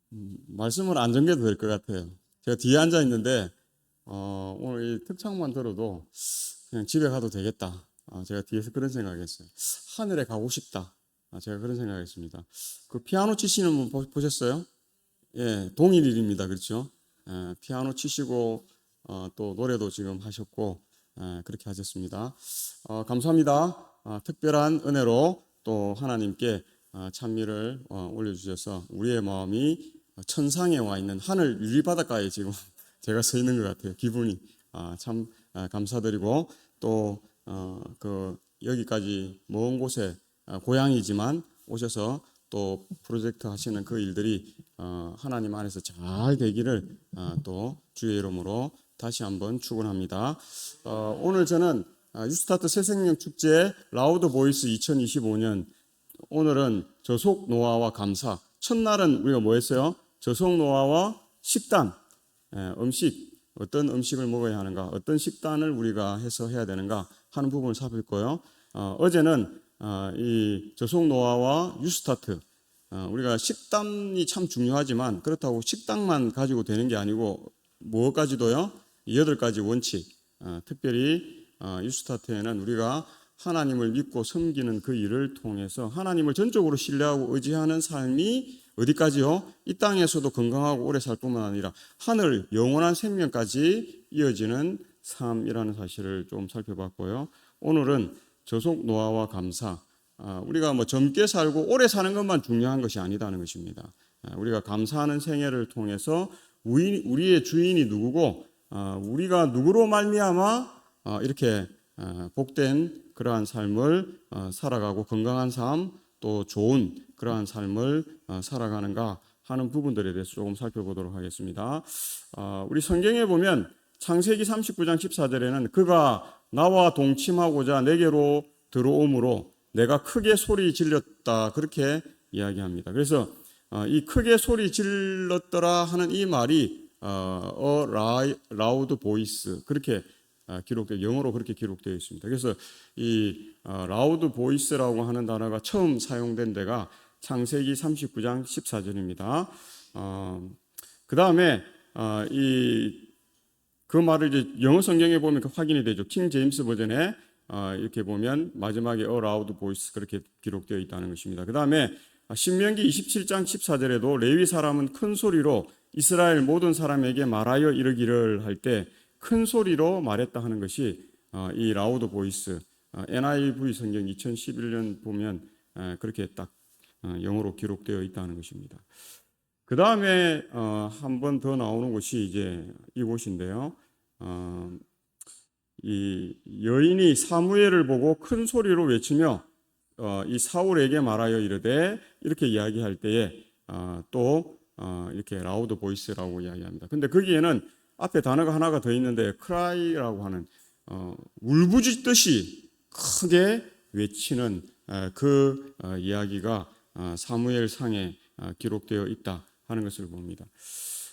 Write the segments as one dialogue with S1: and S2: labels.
S1: 말씀을 안 전개도 될 것 같아요. 제가 뒤에 앉아 있는데 오늘 이 특창만 들어도 그냥 집에 가도 되겠다. 제가 뒤에서 그런 생각했어요. 하늘에 가고 싶다. 제가 그런 생각했습니다. 그 피아노 치시는 분 보셨어요? 예, 동일일입니다. 그렇죠? 피아노 치시고 또 노래도 지금 하셨고 그렇게 하셨습니다. 감사합니다. 특별한 은혜로 또 하나님께 찬미를 올려주셔서 우리의 마음이 천상에 와 있는 하늘 유리바닷가에 지금 제가 서 있는 것 같아요. 기분이 참 감사드리고 또 여기까지 먼 곳에 고향이지만 오셔서 또 프로젝트 하시는 그 일들이 하나님 안에서 잘 되기를 또 주의 이름으로 다시 한번 축원합니다. 오늘 저는 유스타트 새생명 축제 라우드 보이스 2025년 오늘은 저속 노화와 감사. 첫날은 우리가 뭐 했어요? 저속 노화와 식단, 음식, 어떤 음식을 먹어야 하는가, 어떤 식단을 우리가 해서 해야 되는가 하는 부분을 살펴볼 어제는 이 저속 노화와 뉴스타트, 우리가 식단이 참 중요하지만 그렇다고 식단만 가지고 되는 게 아니고 무엇까지도요? 8가지 원칙, 특별히 뉴스타트에는 우리가 하나님을 믿고 섬기는 그 일을 통해서 하나님을 전적으로 신뢰하고 의지하는 삶이 어디까지요? 이 땅에서도 건강하고 오래 살 뿐만 아니라 하늘 영원한 생명까지 이어지는 삶이라는 사실을 좀 살펴봤고요. 오늘은 저속 노화와 감사. 우리가 뭐 젊게 살고 오래 사는 것만 중요한 것이 아니다는 것입니다. 우리가 감사하는 생애를 통해서 우리의 주인이 누구고 우리가 누구로 말미암아 이렇게 복된 그러한 삶을 살아가고 건강한 삶 또 좋은 그러한 삶을 살아가는가 하는 부분들에 대해서 조금 살펴보도록 하겠습니다. 우리 성경에 보면 창세기 39장 14절에는 그가 나와 동침하고자 내게로 들어오므로 내가 크게 소리 질렀다 그렇게 이야기합니다. 그래서 이 크게 소리 질렀더라 하는 이 말이 loud voice 그렇게 기록되어 영어로 그렇게 기록되어 있습니다. 그래서 이 loud voice라고 하는 단어가 처음 사용된 데가 창세기 39장 14절입니다. 그 다음에 그 말을 이제 영어 성경에 보면 확인이 되죠. 킹 제임스 버전에 이렇게 보면 마지막에 a loud voice 그렇게 기록되어 있다는 것입니다. 그 다음에 신명기 27장 14절에도 레위 사람은 큰 소리로 이스라엘 모든 사람에게 말하여 이르기를 할 때 큰 소리로 말했다 하는 것이 이 라우드 보이스 NIV 성경 2011년 보면 그렇게 딱 영어로 기록되어 있다는 것입니다. 그 다음에 한 번 더 나오는 곳이 이제 이곳인데요. 이 여인이 사무엘을 보고 큰 소리로 외치며 이 사울에게 말하여 이르되 이렇게 이야기할 때에 또 이렇게 라우드 보이스라고 이야기합니다. 근데 거기에는 앞에 단어가 하나가 더 있는데 cry라고 하는 울부짖듯이 크게 외치는 그 이야기가 사무엘 상에 기록되어 있다 하는 것을 봅니다.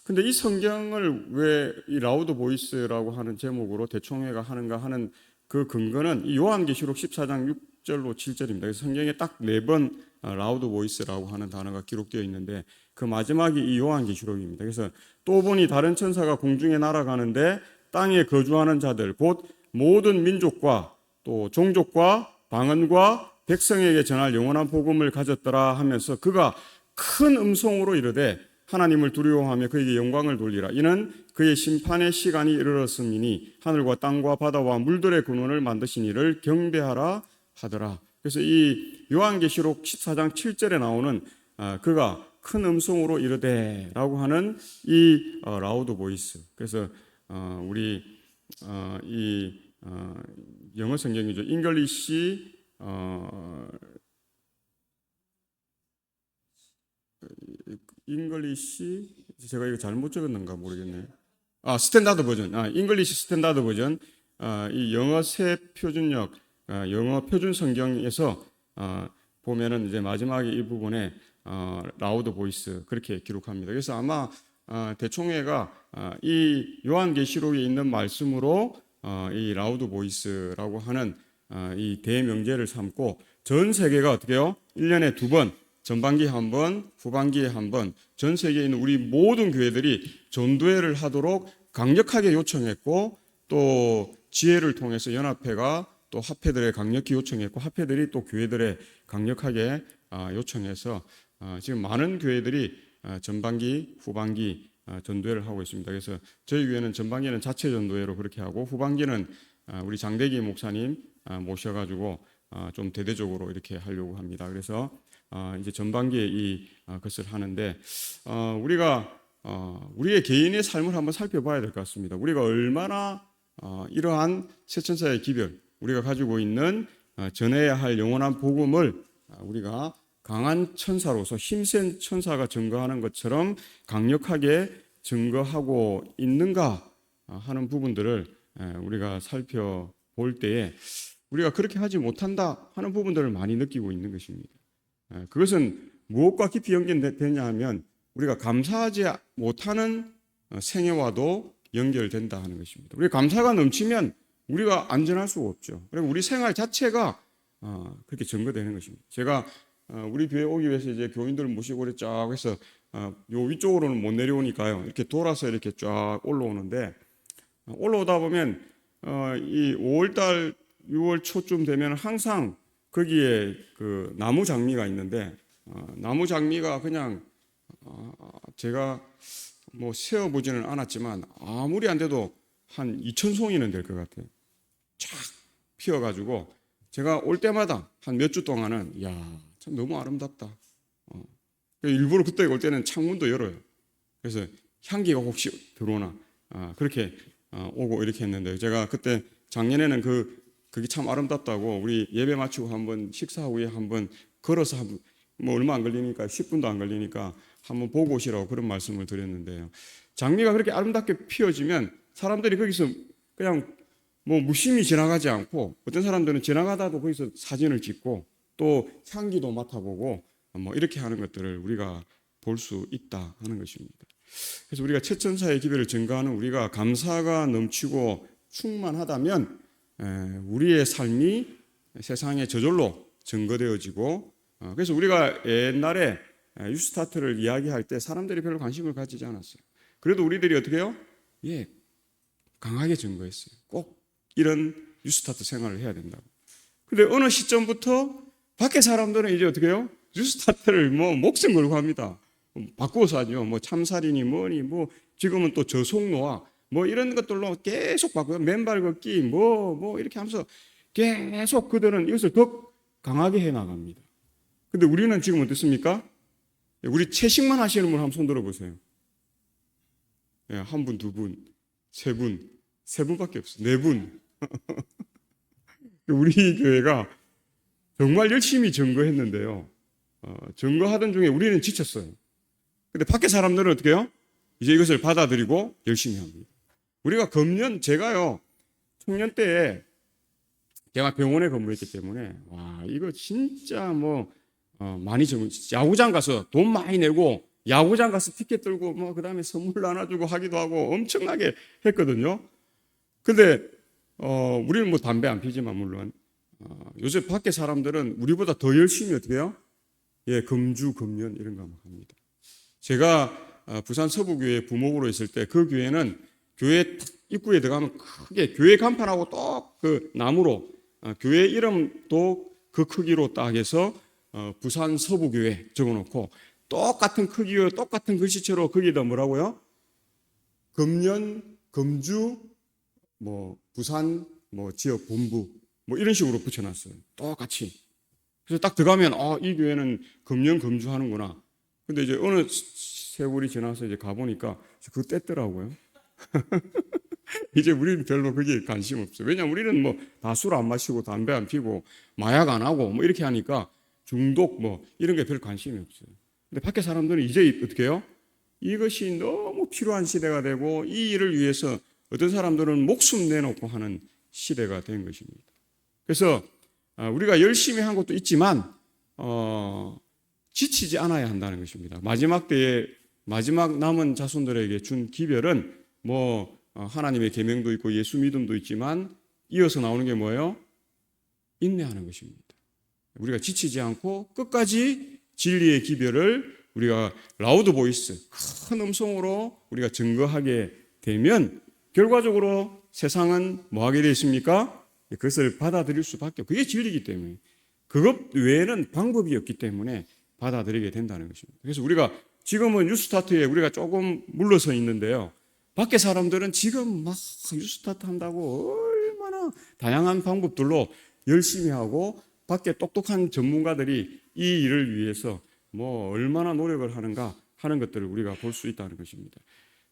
S1: 근데 이 성경을 왜 이 라우드 보이스라고 하는 제목으로 대총회가 하는가 하는 그 근거는 이 요한계시록 14장 6절로 7절입니다. 그래서 성경에 딱 4번 라우드 보이스라고 하는 단어가 기록되어 있는데 그 마지막이 이 요한계시록입니다. 그래서 또 보니 다른 천사가 공중에 날아가는데 땅에 거주하는 자들 곧 모든 민족과 또 종족과 방언과 백성에게 전할 영원한 복음을 가졌더라 하면서 그가 큰 음성으로 이르되 하나님을 두려워하며 그에게 영광을 돌리라. 이는 그의 심판의 시간이 이르렀음이니 하늘과 땅과 바다와 물들의 근원을 만드신 이를 경배하라 하더라. 그래서 이 요한계시록 14장 7절에 나오는 그가 큰 음성으로 이르되라고 하는 이 라우드 보이스. 그래서 우리 이 영어 성경이죠. 잉글리시 제가 이거 잘못 적었는가 모르겠네요. 스탠다드 버전. 잉글리시 스탠다드 버전. 이 영어 새 표준역 영어 표준 성경에서 보면은 이제 마지막에 이 부분에 라우드 보이스 그렇게 기록합니다. 그래서 아마 대총회가 이 요한계시록에 있는 말씀으로 이 라우드 보이스라고 하는 이 대명제를 삼고 전 세계가 어떻게 해요? 1년에 2번 전반기에 한 번, 후반기에 한 번 전 세계에 있는 우리 모든 교회들이 전도회를 하도록 강력하게 요청했고, 또 지혜를 통해서 연합회가 또 합회들에 강력히 요청했고, 합회들이 또 교회들에 강력하게 요청해서 지금 많은 교회들이 전반기, 후반기 전도회를 하고 있습니다. 그래서 저희 교회는 전반기는 자체 전도회로 그렇게 하고, 후반기는 우리 장대기 목사님 모셔가지고 좀 대대적으로 이렇게 하려고 합니다. 그래서 이제 전반기에 이 것을 하는데, 우리가 우리의 개인의 삶을 한번 살펴봐야 될 것 같습니다. 우리가 얼마나 이러한 새천사의 기별, 우리가 가지고 있는 전해야 할 영원한 복음을 우리가 강한 천사로서 힘센 천사가 증거하는 것처럼 강력하게 증거하고 있는가 하는 부분들을 우리가 살펴볼 때에 우리가 그렇게 하지 못한다 하는 부분들을 많이 느끼고 있는 것입니다. 그것은 무엇과 깊이 연결되냐 하면 우리가 감사하지 못하는 생애와도 연결된다 하는 것입니다. 우리 감사가 넘치면 우리가 안전할 수가 없죠. 그리고 우리 생활 자체가 그렇게 증거되는 것입니다. 제가 우리 교회 오기 위해서 이제 교인들을 모시고 이렇게 쫙 해서 요 위쪽으로는 못 내려오니까요. 이렇게 돌아서 이렇게 쫙 올라오는데, 올라오다 보면 이 5월달 6월 초쯤 되면 항상 거기에 그 나무 장미가 있는데, 나무 장미가 그냥 제가 뭐 세어보지는 않았지만 아무리 안 돼도 한 2,000송이는 될 것 같아요. 쫙 피어가지고 제가 올 때마다 한 몇 주 동안은 참 너무 아름답다. 일부러 그때 올 때는 창문도 열어요. 그래서 향기가 혹시 들어오나 그렇게 오고 이렇게 했는데, 제가 그때 작년에는 그게 참 아름답다고 우리 예배 마치고 한번 식사 후에 한번 걸어서 한번 뭐 얼마 안 걸리니까 10분도 안 걸리니까 한번 보고 오시라고 그런 말씀을 드렸는데요. 장미가 그렇게 아름답게 피어지면 사람들이 거기서 그냥 뭐 무심히 지나가지 않고, 어떤 사람들은 지나가다도 거기서 사진을 찍고 또 향기도 맡아보고 뭐 이렇게 하는 것들을 우리가 볼 수 있다 하는 것입니다. 그래서 우리가 채천사의 기별을 증거하는 우리가 감사가 넘치고 충만하다면 우리의 삶이 세상에 저절로 증거되어지고, 그래서 우리가 옛날에 뉴스타트를 이야기할 때 사람들이 별로 관심을 가지지 않았어요. 그래도 우리들이 어떻게 해요? 강하게 증거했어요. 꼭 이런 뉴스타트 생활을 해야 된다고. 근데 어느 시점부터 밖에 사람들은 이제 어떻게 해요? 뉴스타트를 뭐 목숨 걸고 합니다. 바꾸어서 하죠. 뭐 참살이니 뭐니 뭐 지금은 또 저속노화 뭐 이런 것들로 계속 바꾸요. 맨발 걷기 뭐 이렇게 하면서 계속 그들은 이것을 더 강하게 해 나갑니다. 근데 우리는 지금 어떻습니까? 우리 채식만 하시는 분 한번 손 들어보세요. 한 분, 두 분, 세 분, 세 분밖에 없어요. 네 분. 우리 교회가 정말 열심히 증거했는데요. 증거하던 중에 우리는 지쳤어요. 근데 밖에 사람들은 어떻게 해요? 이제 이것을 받아들이고 열심히 합니다. 우리가 금년, 제가요, 청년 때에 제가 병원에 근무했기 때문에, 이거 진짜 많이 적은, 야구장 가서 돈 많이 내고, 야구장 가서 티켓 들고, 그 다음에 선물 나눠주고 하기도 하고 엄청나게 했거든요. 근데, 우리는 뭐 담배 안 피지만, 물론. 요새 밖에 사람들은 우리보다 더 열심히 어떻게 해요? 금주, 금년 이런 거 합니다. 제가 부산 서부교회 부목으로 있을 때 그 교회는 교회 입구에 들어가면 크게 교회 간판하고 또 그 나무로 교회 이름도 그 크기로 딱 해서 부산 서부교회 적어놓고 똑같은 크기와 똑같은 글씨체로 거기다 뭐라고요? 금년, 금주, 부산, 지역 본부 이런 식으로 붙여놨어요. 똑같이. 그래서 딱 들어가면 이 교회는 금년, 금주 하는구나. 근데 이제 어느 세월이 지나서 이제 가보니까 그거 뗐더라고요. 이제 우리는 별로 거기에 관심 없어요. 왜냐하면 우리는 다 술 안 마시고 담배 안 피고 마약 안 하고 이렇게 하니까 중독 이런 게 별 관심이 없어요. 근데 밖에 사람들은 이제 어떻게 해요? 이것이 너무 필요한 시대가 되고 이 일을 위해서 어떤 사람들은 목숨 내놓고 하는 시대가 된 것입니다. 그래서 우리가 열심히 한 것도 있지만 지치지 않아야 한다는 것입니다. 마지막 때에 마지막 남은 자손들에게 준 기별은 하나님의 계명도 있고 예수 믿음도 있지만 이어서 나오는 게 뭐예요? 인내하는 것입니다. 우리가 지치지 않고 끝까지 진리의 기별을 우리가 라우드 보이스, 큰 음성으로 우리가 증거하게 되면 결과적으로 세상은 뭐 하게 되어 있습니까? 그것을 받아들일 수밖에 없고, 그게 진리이기 때문에, 그것 외에는 방법이 없기 때문에 받아들이게 된다는 것입니다. 그래서 우리가 지금은 뉴스타트에 우리가 조금 물러서 있는데요, 밖에 사람들은 지금 막 뉴스타트 한다고 얼마나 다양한 방법들로 열심히 하고, 밖에 똑똑한 전문가들이 이 일을 위해서 뭐 얼마나 노력을 하는가 하는 것들을 우리가 볼 수 있다는 것입니다.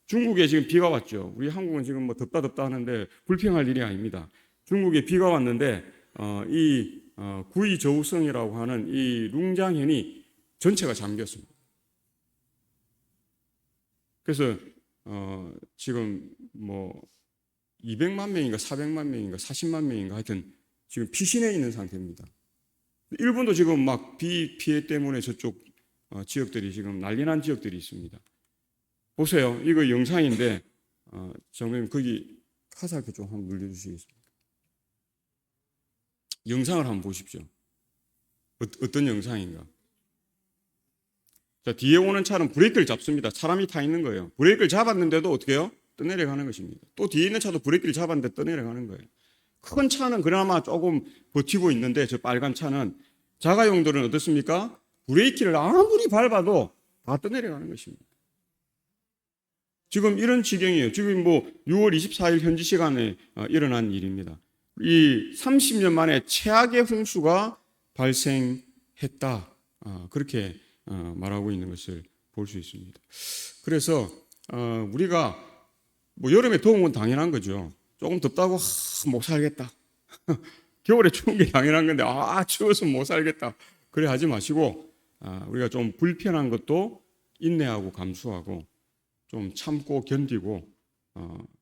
S1: 중국에 지금 비가 왔죠. 우리 한국은 지금 뭐 덥다 하는데 불평할 일이 아닙니다. 중국에 비가 왔는데 구이저우성이라고 하는 이 룽장현이 전체가 잠겼습니다. 그래서 지금 뭐 200만 명인가 400만 명인가 40만 명인가 하여튼 지금 피신해 있는 상태입니다. 일본도 지금 막 비 피해 때문에 저쪽 지역들이 지금 난리난 지역들이 있습니다. 보세요. 이거 영상인데 장로님 거기 화살표 좀 한번 눌러주시겠습니까? 영상을 한번 보십시오. 어떤 영상인가? 자, 뒤에 오는 차는 브레이크를 잡습니다. 사람이 타 있는 거예요. 브레이크를 잡았는데도 어떻게 해요? 떠내려가는 것입니다. 또 뒤에 있는 차도 브레이크를 잡았는데 떠내려가는 거예요. 큰 차는 그나마 조금 버티고 있는데 저 빨간 차는 자가용들은 어떻습니까? 브레이크를 아무리 밟아도 다 떠내려가는 것입니다. 지금 이런 지경이에요. 지금 뭐 6월 24일 현지 시간에 일어난 일입니다. 이 30년 만에 최악의 홍수가 발생했다. 그렇게 말하고 있는 것을 볼 수 있습니다. 그래서 우리가 뭐 여름에 더운 건 당연한 거죠. 조금 덥다고 못 살겠다. 겨울에 추운 게 당연한 건데 추워서 못 살겠다. 그래 하지 마시고 우리가 좀 불편한 것도 인내하고 감수하고 좀 참고 견디고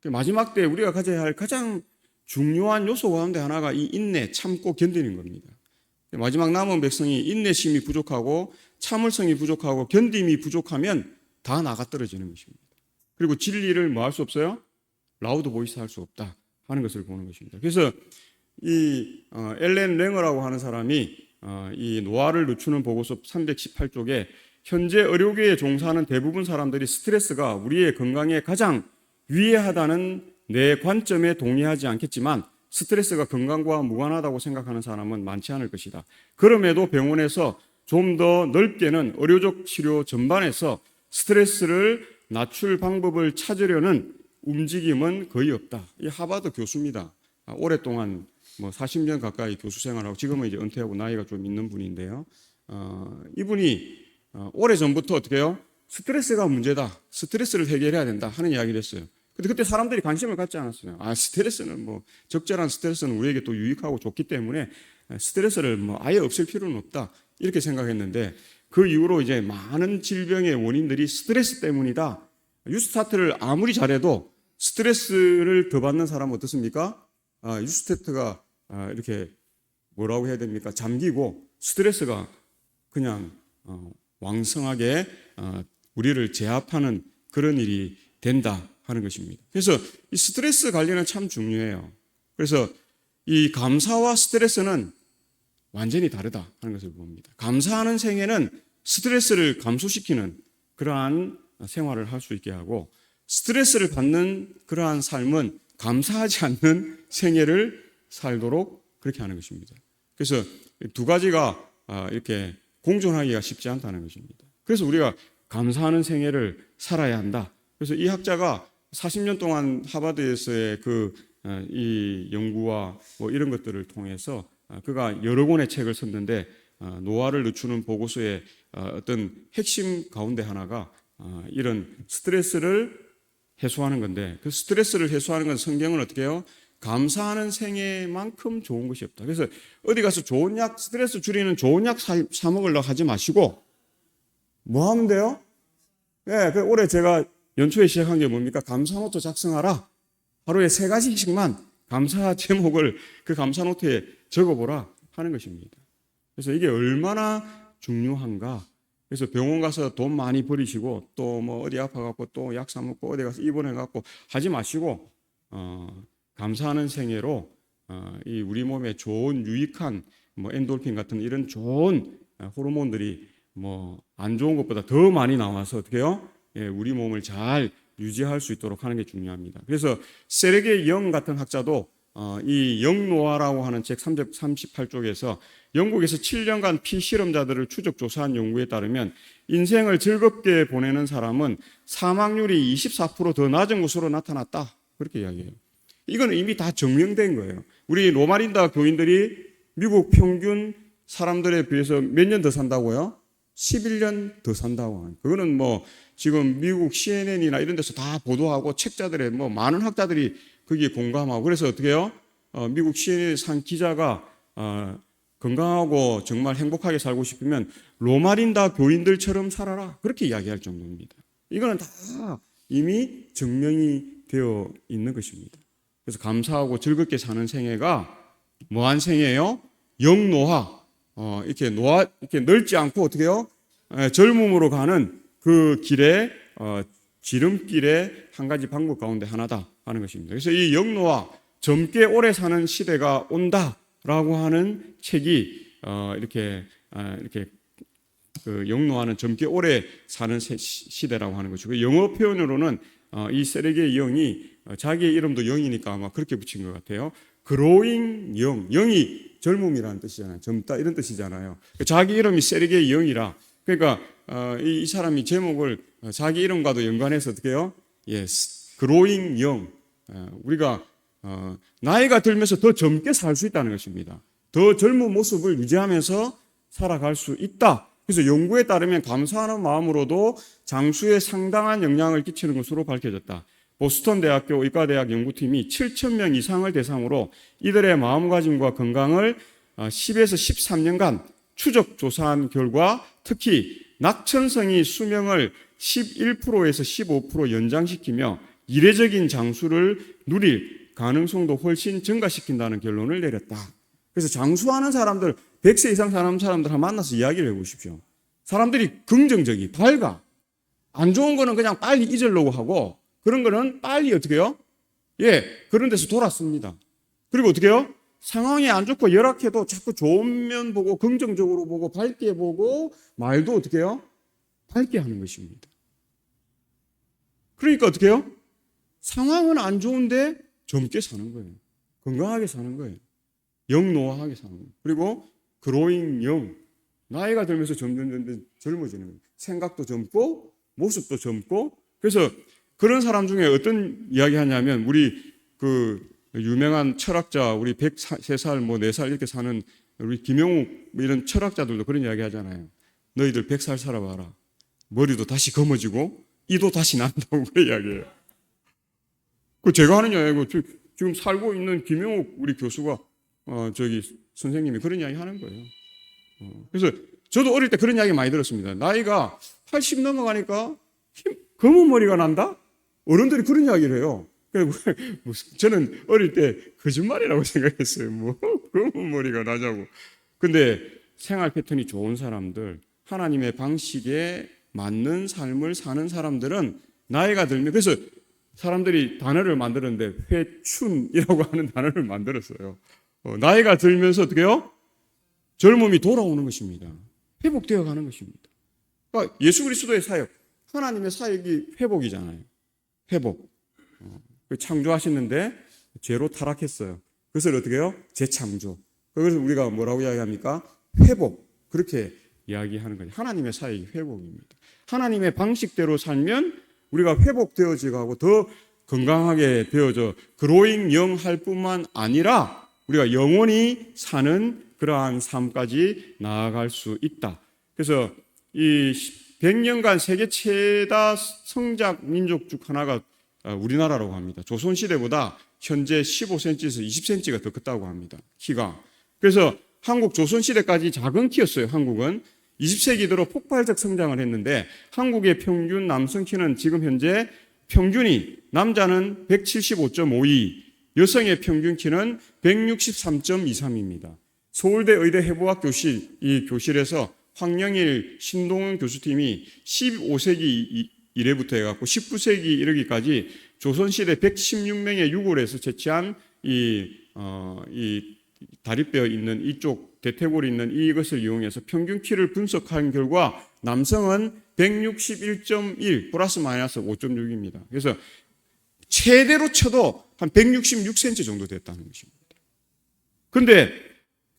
S1: 마지막 때 우리가 가져야 할 가장 중요한 요소 가운데 하나가 이 인내, 참고 견디는 겁니다. 마지막 남은 백성이 인내심이 부족하고 참을성이 부족하고 견딤이 부족하면 다 나가 떨어지는 것입니다. 그리고 진리를 뭐 할 수 없어요? 라우드 보이스 할 수 없다 하는 것을 보는 것입니다. 그래서 이 엘렌 랭어라고 하는 사람이 이 노아를 늦추는 보고서 318쪽에 현재 의료계에 종사하는 대부분 사람들이 스트레스가 우리의 건강에 가장 유해하다는 내 관점에 동의하지 않겠지만 스트레스가 건강과 무관하다고 생각하는 사람은 많지 않을 것이다. 그럼에도 병원에서 좀 더 넓게는 의료적 치료 전반에서 스트레스를 낮출 방법을 찾으려는 움직임은 거의 없다. 이 하버드 교수입니다. 오랫동안 뭐 40년 가까이 교수 생활하고 지금은 이제 은퇴하고 나이가 좀 있는 분인데요. 이분이 오래전부터 어떻게 해요? 스트레스가 문제다. 스트레스를 해결해야 된다 하는 이야기를 했어요. 근데 그때 사람들이 관심을 갖지 않았어요. 스트레스는 뭐 적절한 스트레스는 우리에게 또 유익하고 좋기 때문에 스트레스를 뭐 아예 없앨 필요는 없다. 이렇게 생각했는데 그 이후로 이제 많은 질병의 원인들이 스트레스 때문이다. 뉴스타트를 아무리 잘해도 스트레스를 더 받는 사람은 어떻습니까? 뉴스타트가 이렇게 뭐라고 해야 됩니까? 잠기고 스트레스가 그냥 왕성하게 우리를 제압하는 그런 일이 된다 하는 것입니다. 그래서 이 스트레스 관리는 참 중요해요. 그래서 이 감사와 스트레스는 완전히 다르다 하는 것을 봅니다. 감사하는 생애는 스트레스를 감소시키는 그러한 생활을 할 수 있게 하고 스트레스를 받는 그러한 삶은 감사하지 않는 생애를 살도록 그렇게 하는 것입니다. 그래서 두 가지가 이렇게 공존하기가 쉽지 않다는 것입니다. 그래서 우리가 감사하는 생애를 살아야 한다. 그래서 이 학자가 40년 동안 하버드에서의 이 연구와 뭐 이런 것들을 통해서 그가 여러 권의 책을 썼는데 노아를 늦추는 보고서의 어떤 핵심 가운데 하나가 이런 스트레스를 해소하는 건데 그 스트레스를 해소하는 건 성경은 어떻게 해요? 감사하는 생애만큼 좋은 것이 없다. 그래서 어디 가서 좋은 약, 스트레스 줄이는 좋은 약 사 먹으려고 하지 마시고 뭐 하면 돼요? 그 올해 제가 연초에 시작한 게 뭡니까? 감사노트 작성하라. 하루에 3가지씩만 감사 제목을 그 감사노트에 적어보라 하는 것입니다. 그래서 이게 얼마나 중요한가. 그래서 병원 가서 돈 많이 버리시고 또 뭐 어디 아파갖고 또 약 사 먹고 어디 가서 입원해갖고 하지 마시고 감사하는 생애로 이 우리 몸에 좋은 유익한 뭐 엔돌핀 같은 이런 좋은 호르몬들이 뭐 안 좋은 것보다 더 많이 나와서 어떻게 해요? 예, 우리 몸을 잘 유지할 수 있도록 하는 게 중요합니다. 그래서 세르게이 영 같은 학자도 이 영노화라고 하는 책 338쪽에서 영국에서 7년간 피실험자들을 추적 조사한 연구에 따르면 인생을 즐겁게 보내는 사람은 사망률이 24%더 낮은 것으로 나타났다. 그렇게 이야기해요. 이건 이미 다 증명된 거예요. 우리 로마린다 교인들이 미국 평균 사람들에 비해서 몇 년 더 산다고요? 11년 더 산다고 하는. 그거는 뭐 지금 미국 CNN이나 이런 데서 다 보도하고 책자들에 뭐 많은 학자들이 거기에 공감하고 그래서 어떻게 해요? 미국 CNN에 산 기자가 건강하고 정말 행복하게 살고 싶으면 로마린다 교인들처럼 살아라. 그렇게 이야기할 정도입니다. 이거는 다 이미 증명이 되어 있는 것입니다. 그래서 감사하고 즐겁게 사는 생애가 뭐한 생애예요? 영노화. 이렇게 넓지 않고 어떻게 해요? 젊음으로 가는 그 길에 지름길의 한 가지 방법 가운데 하나다 하는 것입니다. 그래서 이 영노화, 젊게 오래 사는 시대가 온다라고 하는 책이 이렇게 그 영노화는 젊게 오래 사는 시대라고 하는 것이고 영어 표현으로는 이 세르게이 영이 자기의 이름도 영이니까 아마 그렇게 붙인 것 같아요. growing 영, 영이 젊음이라는 뜻이잖아요. 젊다 이런 뜻이잖아요. 자기 이름이 세르게이 영이라 그러니까 이 사람이 제목을 자기 이름과도 연관해서 어떻게 해요? Yes, growing young. 우리가 나이가 들면서 더 젊게 살 수 있다는 것입니다. 더 젊은 모습을 유지하면서 살아갈 수 있다. 그래서 연구에 따르면 감사하는 마음으로도 장수에 상당한 영향을 끼치는 것으로 밝혀졌다. 보스턴 대학교 의과대학 연구팀이 7,000명 이상을 대상으로 이들의 마음가짐과 건강을 10에서 13년간 추적 조사한 결과 특히 낙천성이 수명을 11%에서 15% 연장시키며 이례적인 장수를 누릴 가능성도 훨씬 증가시킨다는 결론을 내렸다. 그래서 장수하는 사람들, 100세 이상 사는 사람들 만나서 이야기를 해보십시오. 사람들이 긍정적이, 밝아. 안 좋은 거는 그냥 빨리 잊으려고 하고 그런 거는 빨리 어떻게 해요? 예, 그런 데서 돌았습니다. 그리고 어떻게 해요? 상황이 안 좋고 열악해도 자꾸 좋은 면 보고 긍정적으로 보고 밝게 보고 말도 어떻게 해요? 밝게 하는 것입니다. 그러니까 어떻게 해요? 상황은 안 좋은데 젊게 사는 거예요. 건강하게 사는 거예요. 영노화하게 사는 거예요. 그리고 growing young, 나이가 들면서 점점 젊어지는 거예요. 생각도 젊고 모습도 젊고 그래서 그런 사람 중에 어떤 이야기 하냐면 우리 그 유명한 철학자 우리 103살 뭐 4살 이렇게 사는 우리 김영욱 이런 철학자들도 그런 이야기 하잖아요. 너희들 100살 살아봐라. 머리도 다시 검어지고 이도 다시 난다고 그 이야기해요. 그 제가 하는 이야기고 지금 살고 있는 김영욱 우리 교수가 선생님이 그런 이야기 하는 거예요. 그래서 저도 어릴 때 그런 이야기 많이 들었습니다. 나이가 80 넘어가니까 검은 머리가 난다? 어른들이 그런 이야기를 해요. 저는 어릴 때 거짓말이라고 생각했어요. 뭐 검은 머리가 나자고. 근데 생활 패턴이 좋은 사람들, 하나님의 방식에 맞는 삶을 사는 사람들은 나이가 들면 그래서 사람들이 단어를 만들었는데 회춘이라고 하는 단어를 만들었어요. 나이가 들면서 어떻게 해요? 젊음이 돌아오는 것입니다. 회복되어 가는 것입니다. 그러니까 예수 그리스도의 사역, 하나님의 사역이 회복이잖아요. 회복. 창조하셨는데 죄로 타락했어요. 그것을 어떻게 해요? 재창조. 그래서 우리가 뭐라고 이야기합니까? 회복. 그렇게 이야기하는 거죠. 하나님의 사역이 회복입니다. 하나님의 방식대로 살면 우리가 회복되어지고 하고 더 건강하게 되어져 그로잉 영할 뿐만 아니라 우리가 영원히 사는 그러한 삶까지 나아갈 수 있다. 그래서 이 100년간 세계 최다 성장 민족 중 하나가 우리나라라고 합니다. 조선시대보다 현재 15cm에서 20cm가 더 컸다고 합니다. 키가. 그래서 한국 조선시대까지 작은 키였어요. 한국은. 20세기 들어 폭발적 성장을 했는데 한국의 평균 남성 키는 지금 현재 평균이 남자는 175.52, 여성의 평균 키는 163.23입니다. 서울대 의대 해부학 교실, 이 교실에서 황영일, 신동훈 교수팀이 15세기 이래부터 해갖고 19세기 이르기까지 조선시대 116명의 유골에서 채취한 이 다리뼈 있는 이쪽 대퇴골이 있는 이것을 이용해서 평균 키를 분석한 결과 남성은 161.1 플러스 마이너스 5.6입니다. 그래서 최대로 쳐도 한 166cm 정도 됐다는 것입니다. 근데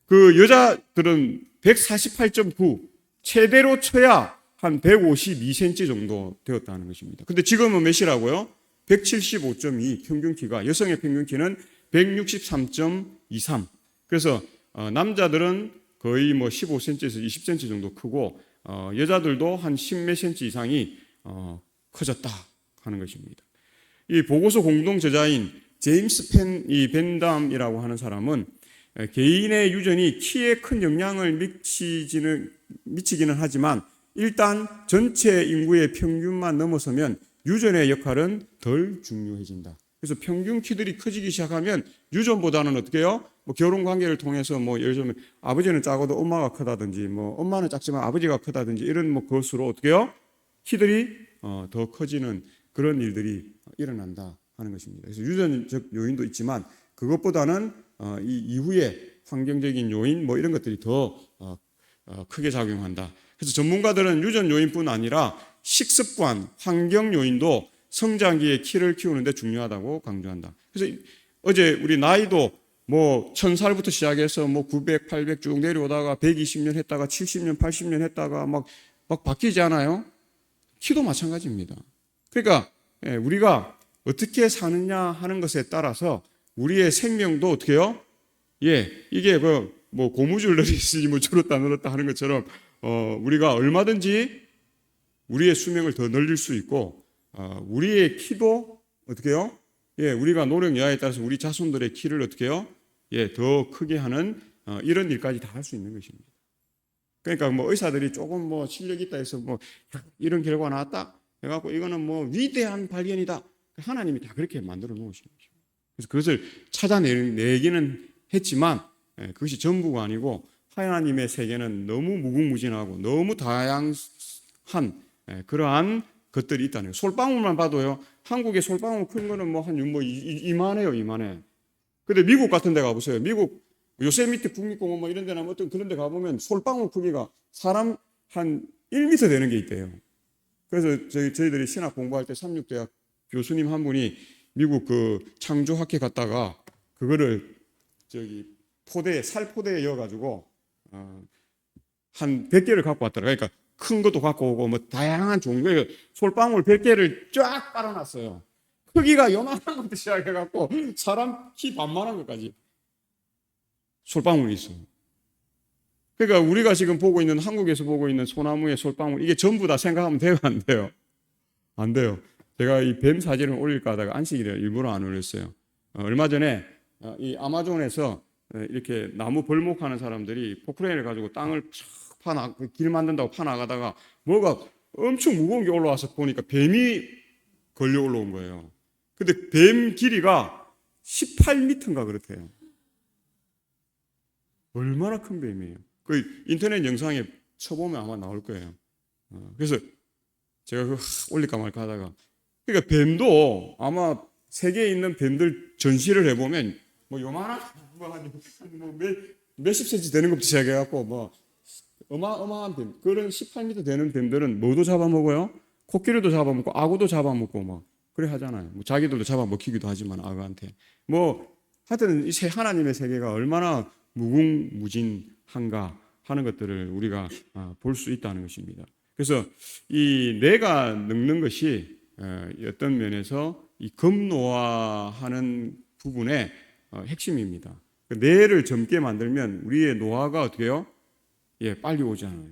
S1: 그 여자들은 148.9, 최대로 쳐야 한 152cm 정도 되었다는 것입니다. 근데 지금은 몇이라고요? 175.2 평균 키가, 여성의 평균 키는 163.23. 그래서 남자들은 거의 뭐 15cm에서 20cm 정도 크고 여자들도 한 10몇 cm 이상이 커졌다 하는 것입니다. 이 보고서 공동 저자인 제임스 벤담이라고 하는 사람은 개인의 유전이 키에 큰 영향을 미치기는 하지만 일단 전체 인구의 평균만 넘어서면 유전의 역할은 덜 중요해진다. 그래서 평균 키들이 커지기 시작하면 유전보다는 어떻게 해요? 뭐 결혼 관계를 통해서 뭐 예를 들면 아버지는 작아도 엄마가 크다든지 뭐 엄마는 작지만 아버지가 크다든지 이런 뭐 것으로 어떻게 해요? 키들이 더 커지는 그런 일들이 일어난다 하는 것입니다. 그래서 유전적 요인도 있지만 그것보다는 이 이후에 환경적인 요인 뭐 이런 것들이 더 크게 작용한다. 그래서 전문가들은 유전 요인뿐 아니라 식습관, 환경 요인도 성장기의 키를 키우는데 중요하다고 강조한다. 그래서 어제 우리 나이도 뭐 1000살부터 시작해서 뭐 900, 800 쭉 내려오다가 120년 했다가 70년, 80년 했다가 막 바뀌지 않아요? 키도 마찬가지입니다. 그러니까 우리가 어떻게 사느냐 하는 것에 따라서 우리의 생명도 어떻게 해요? 이게 뭐 고무줄 늘리지 뭐 줄었다 늘었다 하는 것처럼 우리가 얼마든지 우리의 수명을 더 늘릴 수 있고 우리의 키도 어떻게 해요? 우리가 노력 여하에 따라서 우리 자손들의 키를 어떻게 해요? 더 크게 하는 이런 일까지 다 할 수 있는 것입니다. 그러니까 뭐 의사들이 조금 뭐 실력 있다 해서 뭐 이런 결과가 나왔다 해갖고 이거는 뭐 위대한 발견이다. 하나님이 다 그렇게 만들어 놓으신 거죠. 그래서 그것을 찾아내기는 했지만 그것이 전부가 아니고 하나님의 세계는 너무 무궁무진하고 너무 다양한 그러한 것들이 있다는 거예요. 솔방울만 봐도요. 한국의 솔방울 큰 거는 뭐 한 이만해요, 이만해. 근데 미국 같은 데 가보세요. 미국 요세미티 국립공원 뭐 이런 데나 어떤 그런 데 가보면 솔방울 크기가 사람 한 1m 되는 게 있대요. 그래서 저희들이 신학 공부할 때 삼육대학 교수님 한 분이 미국 그 창조학회 갔다가 그거를 살포대에 이어가지고 한 100개를 갖고 왔더라고요. 그러니까 큰 것도 갖고 오고 뭐 다양한 종류의 솔방울 100개를 쫙 깔아놨어요. 크기가 요만한 것부터 시작해갖고 사람 키 반만한 것까지 솔방울이 있어요. 그러니까 우리가 지금 보고 있는 한국에서 보고 있는 소나무의 솔방울 이게 전부 다 생각하면 돼요, 안 돼요? 안 돼요. 제가 이 뱀 사진을 올릴까 하다가 안식일에 일부러 안 올렸어요. 얼마 전에 이 아마존에서 이렇게 나무 벌목하는 사람들이 포크레인을 가지고 땅을 길 만든다고 파나가다가 뭐가 엄청 무거운 게 올라와서 보니까 뱀이 걸려 올라온 거예요. 근데 뱀 길이가 18m인가 그렇대요. 얼마나 큰 뱀이에요. 그 인터넷 영상에 쳐보면 아마 나올 거예요. 그래서 제가 그거 올릴까 말까 하다가 그러니까 뱀도 아마 세계에 있는 뱀들 전시를 해보면 뭐 요만한 몇십 cm 되는 것부터 시작해갖고 뭐 어마어마한 뱀 그런 18m 되는 뱀들은 뭐도 잡아먹어요? 코끼리도 잡아먹고 악어도 잡아먹고 뭐 그래 하잖아요. 뭐 자기들도 잡아먹히기도 하지만 악어한테 뭐 하여튼 이 하나님의 세계가 얼마나 무궁무진한가 하는 것들을 우리가 볼 수 있다는 것입니다. 그래서 이 뇌가 늙는 것이 어떤 면에서 이 검노화하는 부분의 핵심입니다. 뇌를 젊게 만들면 우리의 노화가 어떻게 해요? 빨리 오잖아요.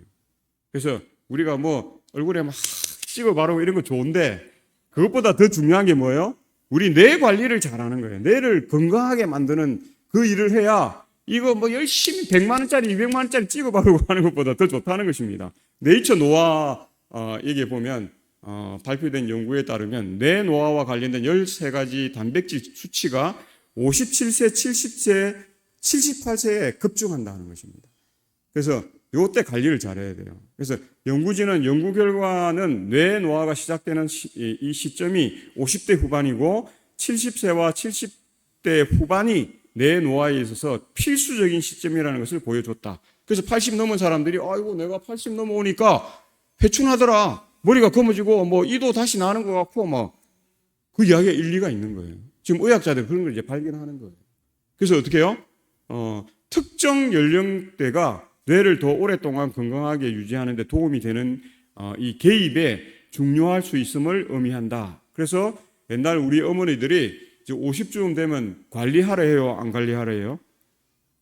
S1: 그래서 우리가 뭐 얼굴에 막 찍어 바르고 이런 거 좋은데 그것보다 더 중요한 게 뭐예요? 우리 뇌 관리를 잘하는 거예요. 뇌를 건강하게 만드는 그 일을 해야 이거 뭐 열심히 100만 원짜리, 200만 원짜리 찍어 바르고 하는 것보다 더 좋다는 것입니다. 네이처 노화 여기에 보면 발표된 연구에 따르면 뇌 노화와 관련된 13가지 단백질 수치가 57세, 70세, 78세에 급증한다는 것입니다. 그래서 이때 관리를 잘해야 돼요. 그래서 연구진은 연구 결과는 뇌 노화가 시작되는 이 시점이 50대 후반이고 70세와 70대 후반이 내 노화에 있어서 필수적인 시점이라는 것을 보여줬다. 그래서 80 넘은 사람들이 아이고 내가 80 넘어오니까 회춘하더라. 머리가 검어지고 뭐 이도 다시 나는 것 같고 뭐 그 이야기에 일리가 있는 거예요. 지금 의학자들 그런 걸 이제 발견하는 거예요. 그래서 어떻게 해요? 특정 연령대가 뇌를 더 오랫동안 건강하게 유지하는 데 도움이 되는 이 개입에 중요할 수 있음을 의미한다. 그래서 옛날 우리 어머니들이 이제 50쯤 되면 관리하라 해요? 안 관리하라 해요?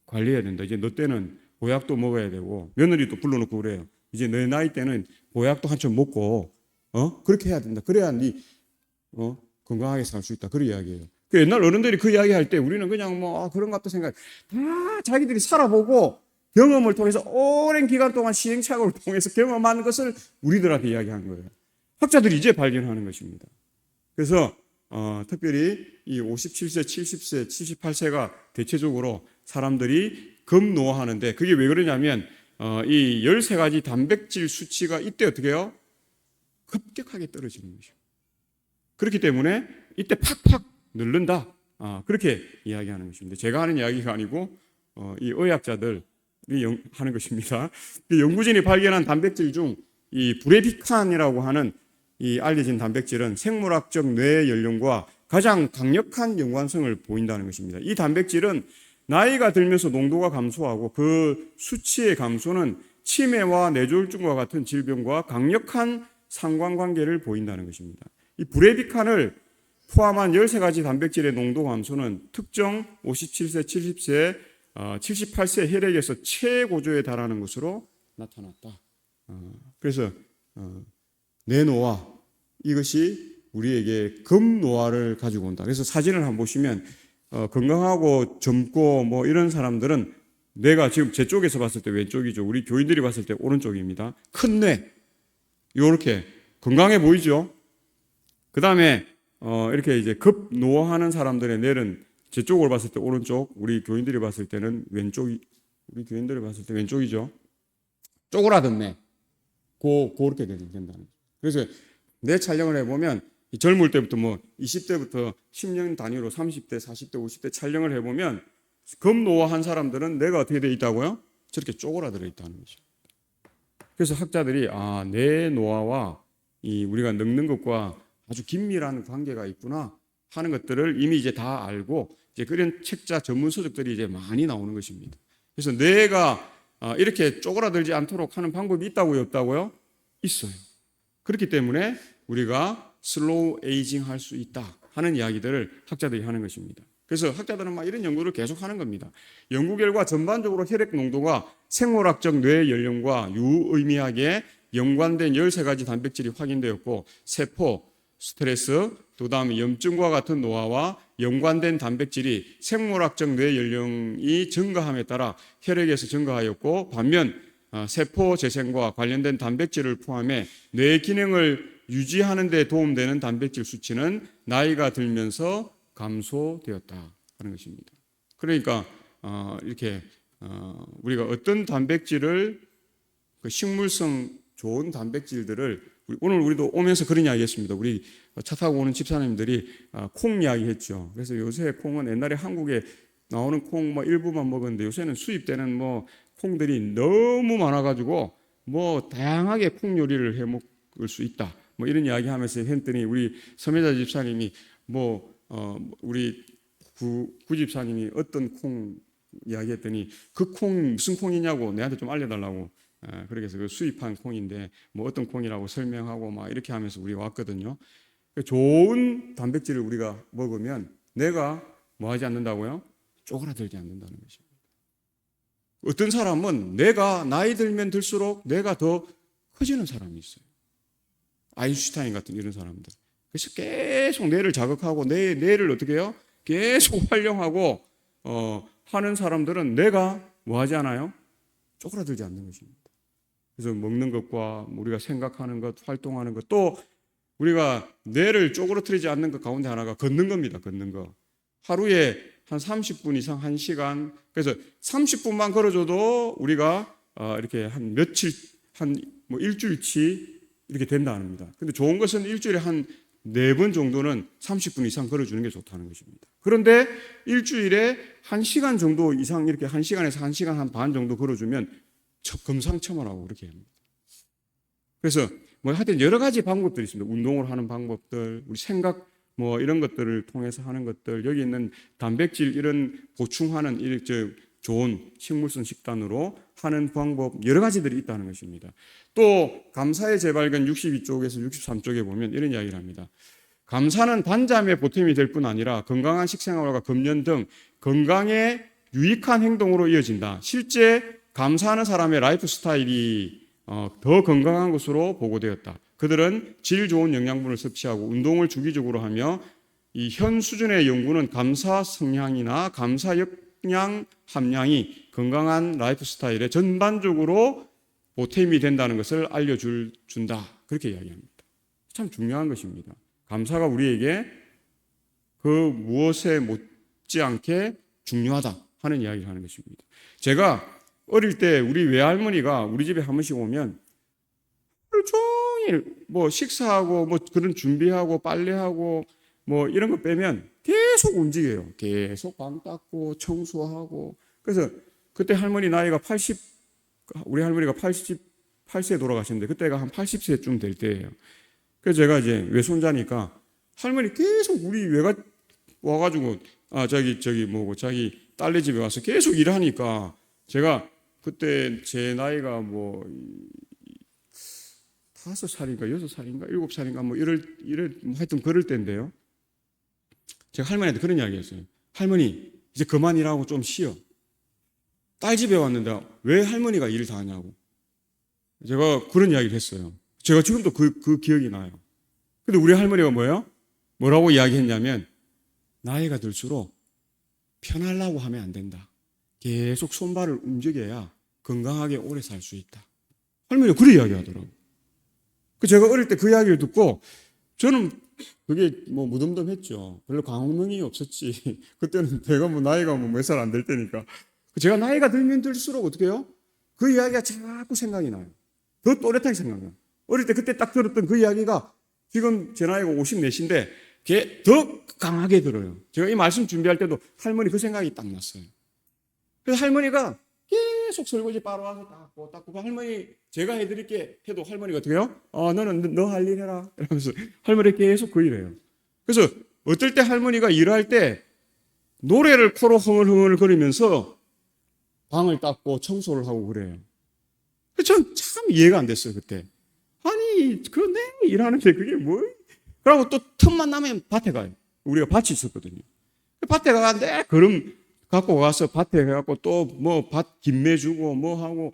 S1: 관리해야 된다. 이제 너 때는 보약도 먹어야 되고 며느리도 불러놓고 그래요. 이제 내 나이 때는 보약도 한참 먹고 그렇게 해야 된다. 그래야 네 건강하게 살 수 있다. 그런 이야기예요. 그 옛날 어른들이 그 이야기 할 때 우리는 그냥 뭐 그런 것도 생각 다 자기들이 살아보고 경험을 통해서 오랜 기간 동안 시행착오를 통해서 경험한 것을 우리들한테 이야기한 거예요. 학자들이 이제 발견하는 것입니다. 그래서 특별히 이 57세, 70세, 78세가 대체적으로 사람들이 급노화하는데 그게 왜 그러냐면 이 13가지 단백질 수치가 이때 어떻게 해요? 급격하게 떨어지는 것이죠. 그렇기 때문에 이때 팍팍 늘른다. 그렇게 이야기하는 것입니다. 제가 하는 이야기가 아니고 이 의학자들이 하는 것입니다. 그 연구진이 발견한 단백질 중 이 브레비칸이라고 하는 이 알려진 단백질은 생물학적 뇌 연령과 가장 강력한 연관성을 보인다는 것입니다. 이 단백질은 나이가 들면서 농도가 감소하고 그 수치의 감소는 치매와 뇌졸중과 같은 질병과 강력한 상관관계를 보인다는 것입니다. 이 브레비칸을 포함한 13가지 단백질의 농도 감소는 특정 57세, 70세, 78세 혈액에서 최고조에 달하는 것으로 나타났다. 그래서 뇌노화 이것이 우리에게 급노화를 가지고 온다. 그래서 사진을 한번 보시면 건강하고 젊고 뭐 이런 사람들은 뇌가 지금 제 쪽에서 봤을 때 왼쪽이죠. 우리 교인들이 봤을 때 오른쪽입니다. 큰 뇌 이렇게 건강해 보이죠. 그 다음에 이렇게 이제 급노화하는 사람들의 뇌는 제 쪽으로 봤을 때 오른쪽, 우리 교인들이 봤을 때는 왼쪽이, 우리 교인들이 봤을 때 왼쪽이죠. 쪼그라든 뇌, 그렇게 된다는 거죠. 그래서 뇌 촬영을 해보면 젊을 때부터 뭐 20대부터 10년 단위로 30대, 40대, 50대 촬영을 해보면 급노화한 사람들은 뇌가 어떻게 되어 있다고요? 저렇게 쪼그라들어 있다는 거죠. 그래서 학자들이 뇌 노화와 이 우리가 늙는 것과 아주 긴밀한 관계가 있구나 하는 것들을 이미 이제 다 알고 이제 그런 책자 전문 서적들이 이제 많이 나오는 것입니다. 그래서 뇌가 이렇게 쪼그라들지 않도록 하는 방법이 있다고요, 없다고요? 있어요. 그렇기 때문에 우리가 슬로우 에이징 할 수 있다 하는 이야기들을 학자들이 하는 것입니다. 그래서 학자들은 막 이런 연구를 계속 하는 겁니다. 연구 결과 전반적으로 혈액 농도가 생물학적 뇌 연령과 유의미하게 연관된 13가지 단백질이 확인되었고 세포, 스트레스, 또 다음에 염증과 같은 노화와 연관된 단백질이 생물학적 뇌 연령이 증가함에 따라 혈액에서 증가하였고 반면 세포 재생과 관련된 단백질을 포함해 뇌 기능을 유지하는 데 도움되는 단백질 수치는 나이가 들면서 감소되었다 하는 것입니다. 그러니까 이렇게 우리가 어떤 단백질을 그 식물성 좋은 단백질들을 오늘 우리도 오면서 그런 이야기 했습니다. 우리 차 타고 오는 집사님들이 콩 이야기 했죠. 그래서 요새 콩은 옛날에 한국에 나오는 콩 뭐 일부만 먹었는데 요새는 수입되는 뭐 콩들이 너무 많아가지고 뭐 다양하게 콩 요리를 해 먹을 수 있다. 뭐 이런 이야기 하면서 했더니 우리 서매자 집사님이 우리 구 집사님이 어떤 콩 이야기 했더니 그 콩 무슨 콩이냐고 내한테 좀 알려달라고 그렇게 해서 그 수입한 콩인데 뭐 어떤 콩이라고 설명하고 막 이렇게 하면서 우리가 왔거든요. 좋은 단백질을 우리가 먹으면 내가 뭐 하지 않는다고요? 쪼그라들지 않는다는 것입니다. 어떤 사람은 내가 나이 들면 들수록 뇌가 더 커지는 사람이 있어요. 아인슈타인 같은 이런 사람들. 그래서 계속 뇌를 자극하고 뇌를 어떻게 해요? 계속 활용하고 하는 사람들은 뇌가 뭐 하지 않아요? 쪼그라들지 않는 것입니다. 그래서 먹는 것과 우리가 생각하는 것, 활동하는 것, 또 우리가 뇌를 쪼그러뜨리지 않는 것 가운데 하나가 걷는 겁니다. 걷는 거. 하루에 한 30분 이상 1시간. 그래서 30분만 걸어줘도 우리가 이렇게 한 며칠, 뭐 일주일치 이렇게 된다 합니다. 근데 좋은 것은 일주일에 한 4번 정도는 30분 이상 걸어주는 게 좋다는 것입니다. 그런데 일주일에 1시간 정도 이상 이렇게 1시간에서 1시간 반 정도 걸어주면 금상첨화라고 그렇게 합니다. 그래서 뭐 하여튼 여러 가지 방법들이 있습니다. 운동을 하는 방법들, 우리 생각 뭐 이런 것들을 통해서 하는 것들, 여기 있는 단백질 이런 보충하는 좋은 식물성 식단으로 하는 방법 여러 가지들이 있다는 것입니다. 또 감사의 재발견 62쪽에서 63쪽에 보면 이런 이야기를 합니다. 감사는 단잠에 보탬이 될 뿐 아니라 건강한 식생활과 금연 등 건강에 유익한 행동으로 이어진다. 실제 감사하는 사람의 라이프 스타일이 더 건강한 것으로 보고되었다. 그들은 질 좋은 영양분을 섭취하고 운동을 주기적으로 하며 이 현 수준의 연구는 감사 성향이나 감사 영양 함량이 건강한 라이프 스타일에 전반적으로 보탬이 된다는 것을 알려준다. 그렇게 이야기합니다. 참 중요한 것입니다. 감사가 우리에게 그 무엇에 못지않게 중요하다 하는 이야기를 하는 것입니다. 제가 어릴 때 우리 외할머니가 우리 집에 한 번씩 오면 하루 종일 뭐 식사하고 뭐 그런 준비하고 빨래하고 뭐 이런 거 빼면 계속 움직여요. 계속 방 닦고 청소하고. 그래서 그때 할머니 나이가 우리 할머니가 88세에 돌아가셨는데 그때가 한 80세쯤 될 때예요. 그래서 제가 이제 외손자니까 할머니 계속 우리 외가 와가지고 자기 딸네 집에 와서 계속 일하니까 제가 그때 제 나이가 뭐 5살인가 6살인가 7살인가 뭐 이럴 하여튼 그럴 때인데요. 제가 할머니한테 그런 이야기 했어요. 할머니 이제 그만 일하고 좀 쉬어. 딸 집에 왔는데 왜 할머니가 일을 다 하냐고. 제가 그런 이야기를 했어요. 제가 지금도 그 기억이 나요. 근데 우리 할머니가 뭐라고 이야기했냐면 나이가 들수록 편하려고 하면 안 된다. 계속 손발을 움직여야 건강하게 오래 살 수 있다. 할머니가 그렇게 이야기하더라고요. 제가 어릴 때 그 이야기를 듣고 저는 그게 뭐 무덤덤했죠. 별로 감흥이 없었지. 그때는 제가 뭐 나이가 뭐 몇 살 안 될 때니까. 제가 나이가 들면 들수록 어떻게 해요? 그 이야기가 자꾸 생각이 나요. 더 또렷하게 생각나요. 어릴 때 그때 딱 들었던 그 이야기가 지금 제 나이가 54인데 그게 더 강하게 들어요. 제가 이 말씀 준비할 때도 할머니 그 생각이 딱 났어요. 그래서 할머니가 계속 설거지 바로 와서 닦고 할머니 제가 해드릴게 해도 할머니가 어떻게 해요? 너는 너 할 일 해라 이러면서 할머니 계속 그 일해요. 그래서 어떨 때 할머니가 일할 때 노래를 코로 흥얼흥얼 거리면서 방을 닦고 청소를 하고 그래요. 전 참 이해가 안 됐어요 그때. 아니 내 일하는데 그게 뭐? 그러고 또 틈만 나면 밭에 가요. 우리가 밭이 있었거든요. 밭에 가는데 걸음 갖고 가서 밭에 가고 또 뭐 밭 김매 주고 뭐 하고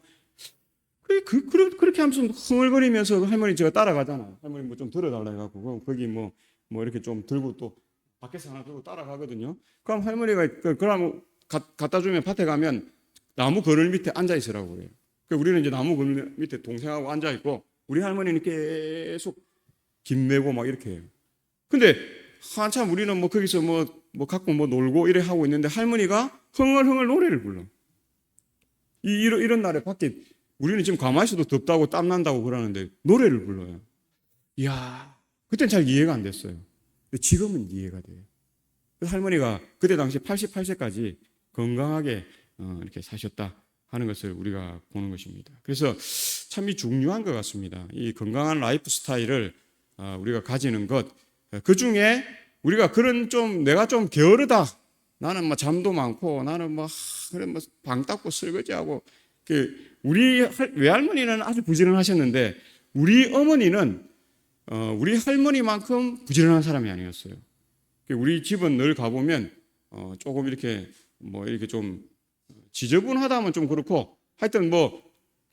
S1: 그렇게 하면서 흥얼거리면서 할머니 제가 따라가잖아요. 할머니 뭐 좀 들어달라 해갖고 거기 뭐 이렇게 좀 들고 또 밖에서 하나 들고 따라가거든요. 그럼 할머니가 그럼 갖다 주면 밭에 가면 나무 그늘 밑에 앉아 있으라고 그래요. 우리는 이제 나무 그늘 밑에 동생하고 앉아 있고 우리 할머니는 계속 김 메고 막 이렇게 해요. 근데 한참 우리는 뭐 거기서 뭐 갖고 뭐 놀고 이래 하고 있는데 할머니가 흥얼흥얼 노래를 불러. 이런 날에 밖에 우리는 지금 가만히 있어도 덥다고 땀난다고 그러는데 노래를 불러요. 이야, 그땐 잘 이해가 안 됐어요. 근데 지금은 이해가 돼요. 그래서 할머니가 그때 당시 88세까지 건강하게 이렇게 사셨다 하는 것을 우리가 보는 것입니다. 그래서 참 중요한 것 같습니다. 이 건강한 라이프 스타일을 우리가 가지는 것, 그 중에 우리가 그런 내가 좀 게으르다. 나는 뭐 잠도 많고 나는 뭐 방 닦고 설거지하고 우리 외할머니는 아주 부지런하셨는데 우리 어머니는 우리 할머니만큼 부지런한 사람이 아니었어요. 우리 집은 늘 가보면 조금 이렇게 좀 지저분하다면 좀 그렇고 하여튼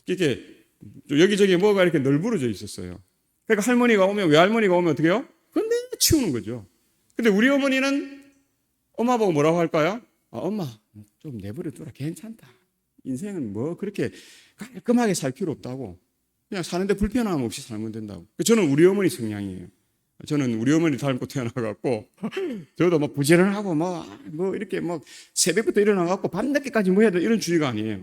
S1: 이렇게 여기저기 뭐가 이렇게 널브러져 있었어요. 그러니까 할머니가 오면 외할머니가 오면 어떻게 해요? 근데 치우는 거죠. 근데 우리 어머니는 엄마 보고 뭐라고 할까요? 엄마 좀 내버려 둬라 괜찮다. 인생은 뭐 그렇게 깔끔하게 살 필요 없다고. 그냥 사는데 불편함 없이 살면 된다고. 저는 우리 어머니 성향이에요. 저는 우리 어머니 닮고 태어나갖고 저도 부지런하고 이렇게 새벽부터 일어나갖고 밤늦게까지 해야 돼 이런 주의가 아니에요.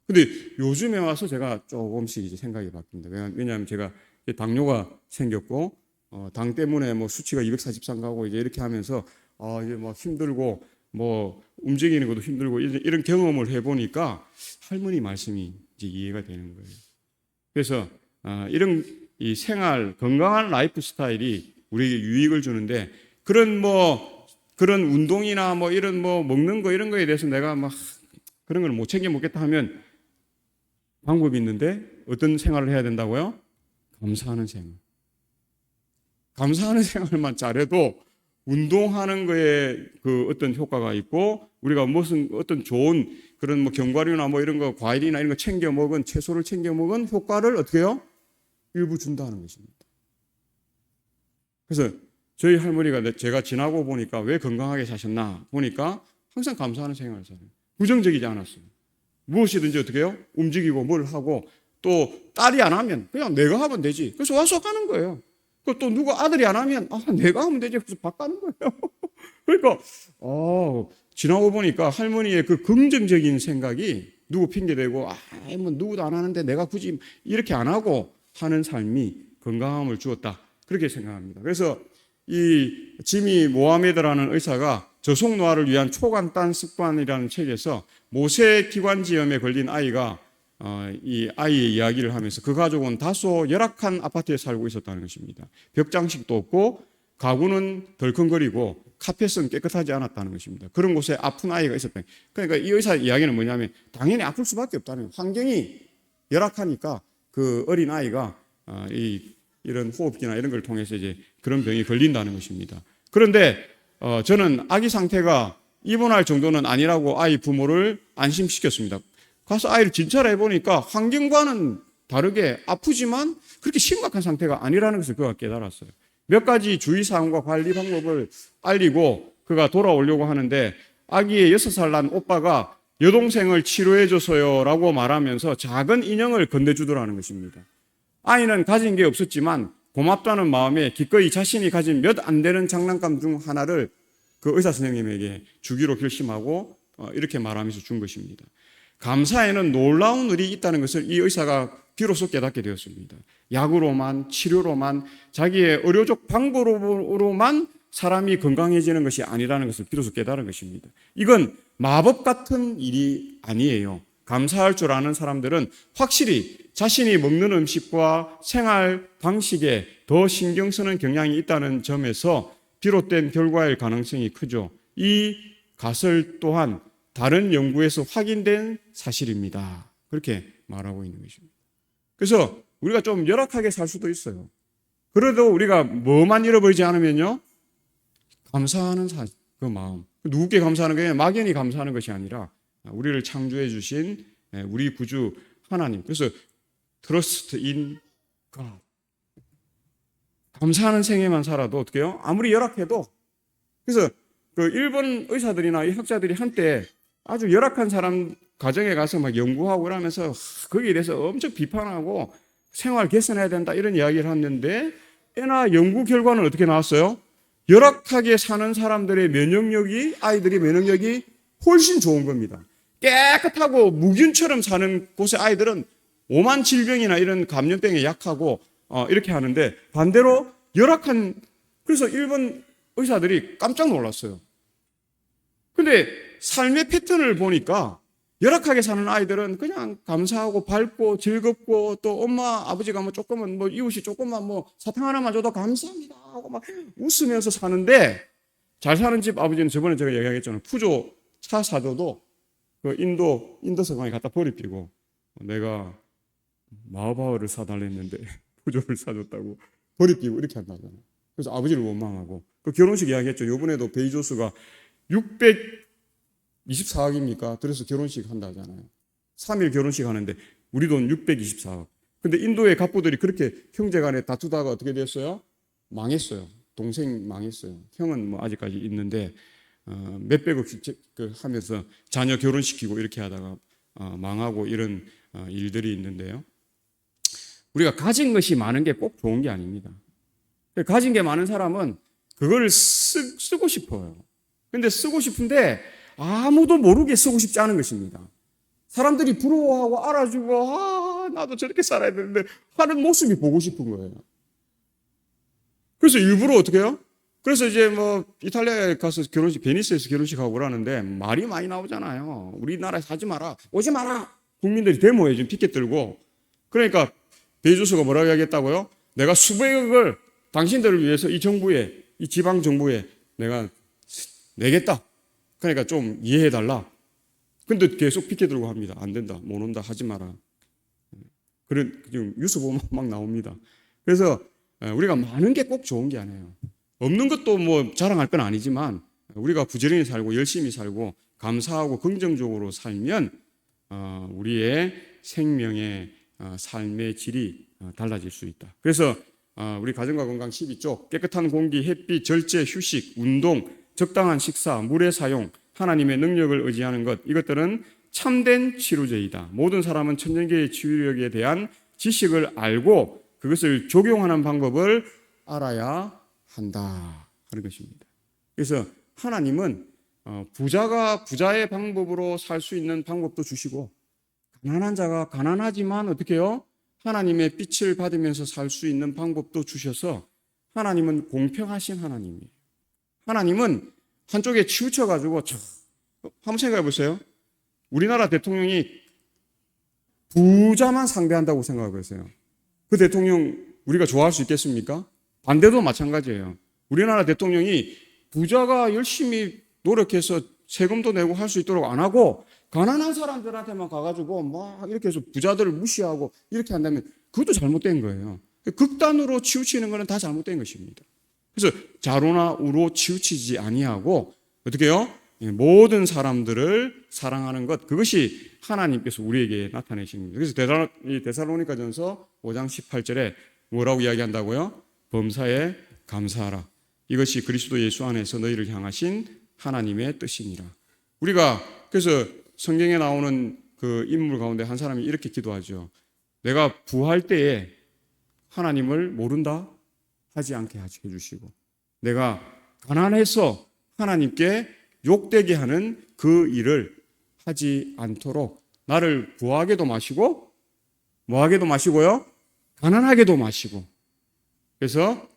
S1: 근데 요즘에 와서 제가 조금씩 이제 생각이 바뀝니다. 왜냐하면 제가 당뇨가 생겼고 당 때문에 뭐 수치가 243 가고 이제 이렇게 하면서 이제 막 힘들고 뭐 움직이는 것도 힘들고 이런 경험을 해보니까 할머니 말씀이 이제 이해가 되는 거예요. 그래서 이런 이 생활 건강한 라이프 스타일이 우리에게 유익을 주는데 그런 운동이나 뭐 이런 뭐 먹는 거 이런 거에 대해서 내가 막 그런 걸 못 챙겨 먹겠다 하면 방법이 있는데 어떤 생활을 해야 된다고요? 감사하는 생활. 감사하는 생활만 잘해도 운동하는 거에 그 어떤 효과가 있고 우리가 무슨 어떤 좋은 그런 뭐 견과류나 뭐 이런 거 과일이나 이런 거 챙겨 먹은 채소를 챙겨 먹은 효과를 어떻게 해요? 일부 준다는 것입니다. 그래서 저희 할머니가 제가 지나고 보니까 왜 건강하게 사셨나 보니까 항상 감사하는 생활을 살아요. 부정적이지 않았어요. 무엇이든지 어떻게 해요? 움직이고 뭘 하고 또 딸이 안 하면 그냥 내가 하면 되지. 그래서 와서 가는 거예요. 또 누가 아들이 안 하면 내가 하면 되지. 그래서 바꾸는 거예요. 그러니까 지나고 보니까 할머니의 그 긍정적인 생각이 누구 핑계대고 뭐 누구도 안 하는데 내가 굳이 이렇게 안 하고 하는 삶이 건강함을 주었다. 그렇게 생각합니다. 그래서 이 지미 모하메드라는 의사가 저속노화를 위한 초간단 습관이라는 책에서 모세기관지염에 걸린 아이가 이 아이의 이야기를 하면서 그 가족은 다소 열악한 아파트에 살고 있었다는 것입니다. 벽장식도 없고 가구는 덜컹거리고 카펫은 깨끗하지 않았다는 것입니다. 그런 곳에 아픈 아이가 있었다. 그러니까 이 의사 이야기는 뭐냐면 당연히 아플 수밖에 없다는 거예요. 환경이 열악하니까 그 어린 아이가 이런 호흡기나 이런 걸 통해서 이제 그런 병이 걸린다는 것입니다. 그런데 저는 아기 상태가 입원할 정도는 아니라고 아이 부모를 안심시켰습니다. 가서 아이를 진찰해 보니까 환경과는 다르게 아프지만 그렇게 심각한 상태가 아니라는 것을 그가 깨달았어요. 몇 가지 주의사항과 관리 방법을 알리고 그가 돌아오려고 하는데 아기의 6살 난 오빠가 여동생을 치료해 줬어요 라고 말하면서 작은 인형을 건네주더라는 것입니다. 아이는 가진 게 없었지만 고맙다는 마음에 기꺼이 자신이 가진 몇 안 되는 장난감 중 하나를 그 의사 선생님에게 주기로 결심하고 이렇게 말하면서 준 것입니다. 감사에는 놀라운 일이 있다는 것을 이 의사가 비로소 깨닫게 되었습니다. 약으로만 치료로만 자기의 의료적 방법으로만 사람이 건강해지는 것이 아니라는 것을 비로소 깨달은 것입니다. 이건 마법 같은 일이 아니에요. 감사할 줄 아는 사람들은 확실히 자신이 먹는 음식과 생활 방식에 더 신경 쓰는 경향이 있다는 점에서 비롯된 결과일 가능성이 크죠. 이 가설 또한 다른 연구에서 확인된 사실입니다. 그렇게 말하고 있는 것입니다. 그래서 우리가 좀 열악하게 살 수도 있어요. 그래도 우리가 뭐만 잃어버리지 않으면요, 감사하는 그 마음. 누구께 감사하는 게 막연히 감사하는 것이 아니라 우리를 창조해 주신 우리 구주 하나님. 그래서 trust in God. 감사하는 생애만 살아도 어떻게 해요? 아무리 열악해도. 그래서 그 일본 의사들이나 이 학자들이 한때 아주 열악한 사람 가정에 가서 막 연구하고 그러면서 거기에 대해서 엄청 비판하고 생활 개선해야 된다 이런 이야기를 했는데 애나 연구 결과는 어떻게 나왔어요? 열악하게 사는 사람들의 면역력이, 아이들의 면역력이 훨씬 좋은 겁니다. 깨끗하고 무균처럼 사는 곳의 아이들은 오만 질병이나 이런 감염병에 약하고 이렇게 하는데 반대로 그래서 일본 의사들이 깜짝 놀랐어요. 근데 삶의 패턴을 보니까 열악하게 사는 아이들은 그냥 감사하고 밝고 즐겁고 또 엄마 아버지가 뭐 조금은 뭐 이웃이 조금만 뭐 사탕 하나만 줘도 감사합니다 하고 막 웃으면서 사는데 잘 사는 집 아버지는 저번에 제가 얘기하겠잖아요. 푸조 차 사줘도 그 인도 서강에 갖다 버리피고 내가 마하바흐를 사달랬는데 푸조를 사줬다고 버리피고 이렇게 한다잖아요. 그래서 아버지를 원망하고 그 결혼식 이야기했죠. 이번에도 베이조스가 624억입니까? 그래서 결혼식 한다잖아요. 3일 결혼식 하는데 우리 돈 624억. 근데 인도의 갑부들이 그렇게 형제간에 다투다가 어떻게 됐어요? 망했어요. 동생 망했어요. 형은 뭐 아직까지 있는데 몇백억씩 하면서 자녀 결혼시키고 이렇게 하다가 망하고 이런 일들이 있는데요. 우리가 가진 것이 많은 게 꼭 좋은 게 아닙니다. 가진 게 많은 사람은 그걸 쓰고 싶어요. 근데 쓰고 싶은데 아무도 모르게 쓰고 싶지 않은 것입니다. 사람들이 부러워하고 알아주고 나도 저렇게 살아야 되는데 하는 모습이 보고 싶은 거예요. 그래서 일부러 어떻게 해요? 그래서 이제 뭐 이탈리아에 가서 결혼식, 베니스에서 결혼식 하고 그러는데 말이 많이 나오잖아요. 우리나라에서 하지 마라, 오지 마라. 국민들이 데모에 지금 피켓 들고. 그러니까 베조스가 뭐라고 하겠다고요? 내가 수백억을 당신들을 위해서 이 정부에, 이 지방 정부에 내가 내겠다. 그러니까 좀 이해해달라. 근데 계속 피켓 들고 합니다. 안 된다, 못 온다, 하지 마라. 그런 지금 뉴스 보면 막 나옵니다. 그래서 우리가 많은 게 꼭 좋은 게 아니에요. 없는 것도 뭐 자랑할 건 아니지만 우리가 부지런히 살고 열심히 살고 감사하고 긍정적으로 살면 우리의 생명의 삶의 질이 달라질 수 있다. 그래서 우리 가정과 건강 12조, 깨끗한 공기, 햇빛, 절제, 휴식, 운동, 적당한 식사, 물의 사용, 하나님의 능력을 의지하는 것, 이것들은 참된 치료제이다. 모든 사람은 천연계의 치유력에 대한 지식을 알고 그것을 적용하는 방법을 알아야 한다 하는 것입니다. 그래서 하나님은 부자가 부자의 방법으로 살 수 있는 방법도 주시고, 가난한 자가 가난하지만 어떻게 해요? 하나님의 빛을 받으면서 살 수 있는 방법도 주셔서 하나님은 공평하신 하나님이에요. 하나님은 한쪽에 치우쳐가지고, 한번 생각해 보세요. 우리나라 대통령이 부자만 상대한다고 생각하고 있어요. 그 대통령 우리가 좋아할 수 있겠습니까? 반대도 마찬가지예요. 우리나라 대통령이 부자가 열심히 노력해서 세금도 내고 할 수 있도록 안 하고 가난한 사람들한테만 가가지고 막 이렇게 해서 부자들을 무시하고 이렇게 한다면 그것도 잘못된 거예요. 극단으로 치우치는 것은 다 잘못된 것입니다. 그래서 좌로나 우로 치우치지 아니하고 어떻게 해요? 모든 사람들을 사랑하는 것, 그것이 하나님께서 우리에게 나타내신 겁니다. 그래서 데살로니가전서 5장 18절에 뭐라고 이야기한다고요? 범사에 감사하라. 이것이 그리스도 예수 안에서 너희를 향하신 하나님의 뜻이니라. 우리가 그래서 성경에 나오는 그 인물 가운데 한 사람이 이렇게 기도하죠. 내가 부할 때에 하나님을 모른다 하지 않게 해주시고, 내가 가난해서 하나님께 욕되게 하는 그 일을 하지 않도록 나를 부하게도 마시고 뭐하게도 마시고요, 가난하게도 마시고. 그래서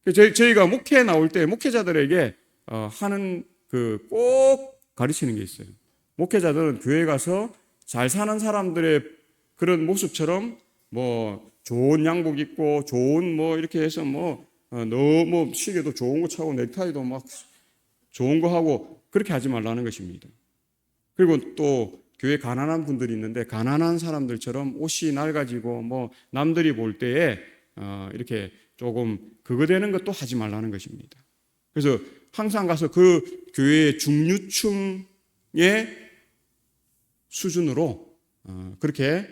S1: 저희가 목회에 나올 때 목회자들에게 하는 그 꼭 가르치는 게 있어요. 목회자들은 교회 가서 잘 사는 사람들의 그런 모습처럼 뭐 좋은 양복 입고 좋은 뭐 이렇게 해서 뭐 너무 시계도 좋은 거 차고 넥타이도 막 좋은 거 하고 그렇게 하지 말라는 것입니다. 그리고 또 교회 가난한 분들이 있는데 가난한 사람들처럼 옷이 낡아지고 뭐 남들이 볼 때에 이렇게 조금 그거 되는 것도 하지 말라는 것입니다. 그래서 항상 가서 그 교회의 중류층의 수준으로 그렇게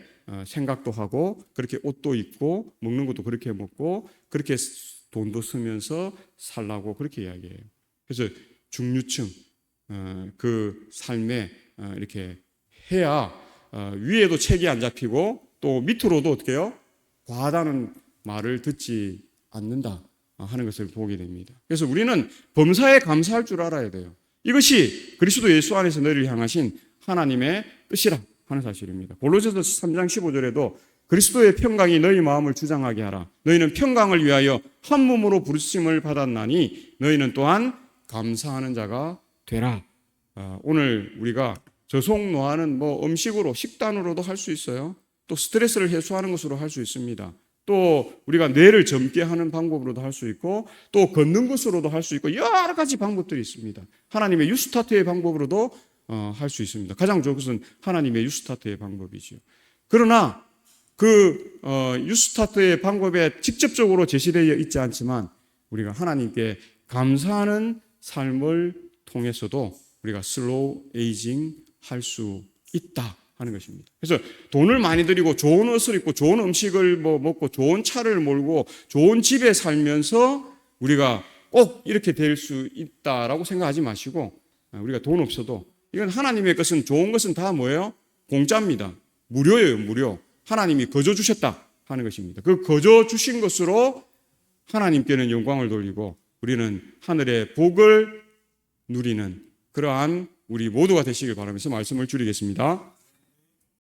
S1: 생각도 하고 그렇게 옷도 입고 먹는 것도 그렇게 먹고 그렇게 돈도 쓰면서 살라고 그렇게 이야기해요. 그래서 중류층 그 삶에 이렇게 해야 위에도 책이 안 잡히고 또 밑으로도 어떻게 해요? 과하다는 말을 듣지 않는다 하는 것을 보게 됩니다. 그래서 우리는 범사에 감사할 줄 알아야 돼요. 이것이 그리스도 예수 안에서 너희를 향하신 하나님의 뜻이라 하는 사실입니다. 골로새서 3장 15절에도 그리스도의 평강이 너희 마음을 주장하게 하라. 너희는 평강을 위하여 한 몸으로 부르심을 받았나니 너희는 또한 감사하는 자가 되라. 오늘 우리가 저속노화는 뭐 음식으로 식단으로도 할 수 있어요. 또 스트레스를 해소하는 것으로 할 수 있습니다. 또 우리가 뇌를 젊게 하는 방법으로도 할 수 있고 또 걷는 것으로도 할 수 있고 여러 가지 방법들이 있습니다. 하나님의 뉴스타트의 방법으로도 할 수 있습니다. 가장 좋은 것은 하나님의 뉴스타트의 방법이죠. 그러나 그 뉴스타트의 방법에 직접적으로 제시되어 있지 않지만 우리가 하나님께 감사하는 삶을 통해서도 우리가 슬로우 에이징 할 수 있다 하는 것입니다. 그래서 돈을 많이 들이고 좋은 옷을 입고 좋은 음식을 먹고 좋은 차를 몰고 좋은 집에 살면서 우리가 꼭 이렇게 될 수 있다라고 생각하지 마시고 우리가 돈 없어도 이건 하나님의 것은 좋은 것은 다 뭐예요? 공짜입니다. 무료예요, 무료. 하나님이 거저 주셨다 하는 것입니다. 그 거저 주신 것으로 하나님께는 영광을 돌리고 우리는 하늘의 복을 누리는 그러한 우리 모두가 되시길 바라면서 말씀을 줄이겠습니다.